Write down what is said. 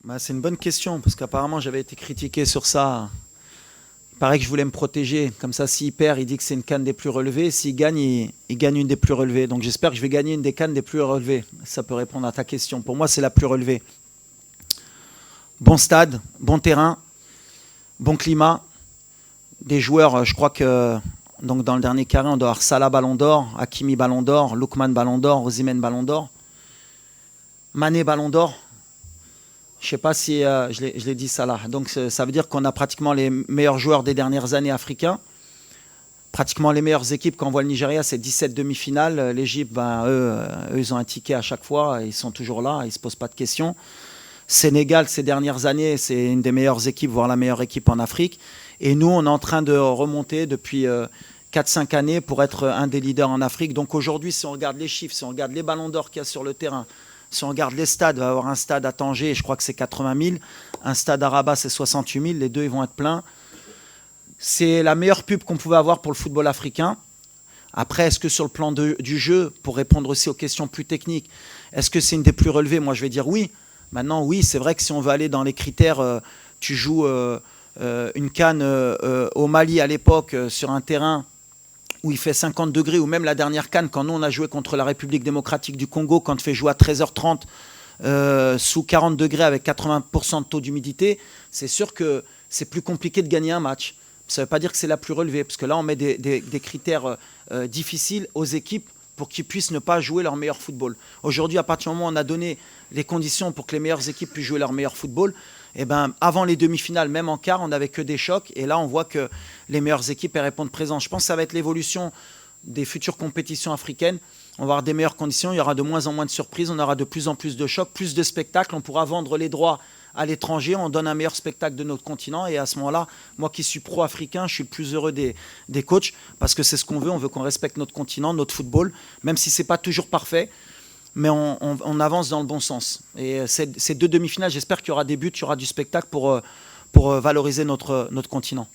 Bah, c'est une bonne question, parce qu'apparemment j'avais été critiqué sur ça. Il paraît que je voulais me protéger. Comme ça, s'il perd, il dit que c'est une canne des plus relevées. S'il gagne, il gagne une des plus relevées. Donc j'espère que je vais gagner une des cannes des plus relevées. Ça peut répondre à ta question. Pour moi, c'est la plus relevée. Bon stade, bon terrain, bon climat. Des joueurs, je crois que donc dans le dernier carré, on doit avoir Salah Ballon d'Or, Hakimi Ballon d'Or, Lookman Ballon d'Or, Osimhen Ballon d'Or, Mané Ballon d'Or. Je ne sais pas si je l'ai dit ça là. Donc ça veut dire qu'on a pratiquement les meilleurs joueurs des dernières années africains. Pratiquement les meilleures équipes. Quand on voit le Nigeria, c'est 17 demi-finales. L'Égypte, ben, eux, ils ont un ticket à chaque fois. Ils sont toujours là. Ils ne se posent pas de questions. Sénégal, ces dernières années, c'est une des meilleures équipes, voire la meilleure équipe en Afrique. Et nous, on est en train de remonter depuis 4-5 années pour être un des leaders en Afrique. Donc aujourd'hui, si on regarde les chiffres, si on regarde les ballons d'or qu'il y a sur le terrain, si on regarde les stades, il va y avoir un stade à Tanger, je crois que c'est 80 000. Un stade à Rabat, c'est 68 000. Les deux, ils vont être pleins. C'est la meilleure pub qu'on pouvait avoir pour le football africain. Après, est-ce que sur le plan du jeu, pour répondre aussi aux questions plus techniques, est-ce que c'est une des plus relevées? Moi, je vais dire oui. Maintenant, oui, c'est vrai que si on veut aller dans les critères, tu joues une CAN au Mali à l'époque sur un terrain où il fait 50 degrés, ou même la dernière CAN, quand nous on a joué contre la République démocratique du Congo, quand on fait jouer à 13h30 sous 40 degrés avec 80% de taux d'humidité, c'est sûr que c'est plus compliqué de gagner un match. Ça ne veut pas dire que c'est la plus relevée, parce que là on met des critères difficiles aux équipes pour qu'ils puissent ne pas jouer leur meilleur football. Aujourd'hui, à partir du moment où on a donné les conditions pour que les meilleures équipes puissent jouer leur meilleur football, eh ben, avant les demi-finales, même en quart, on n'avait que des chocs. Et là, on voit que les meilleures équipes elles répondent présent. Je pense que ça va être l'évolution des futures compétitions africaines. On va avoir des meilleures conditions, il y aura de moins en moins de surprises, on aura de plus en plus de chocs, plus de spectacles. On pourra vendre les droits à l'étranger, on donne un meilleur spectacle de notre continent. Et à ce moment-là, moi qui suis pro-africain, je suis le plus heureux des coachs, parce que c'est ce qu'on veut qu'on respecte notre continent, notre football, même si ce n'est pas toujours parfait. Mais on avance dans le bon sens. Et ces deux demi-finales, j'espère qu'il y aura des buts, il y aura du spectacle pour valoriser notre continent.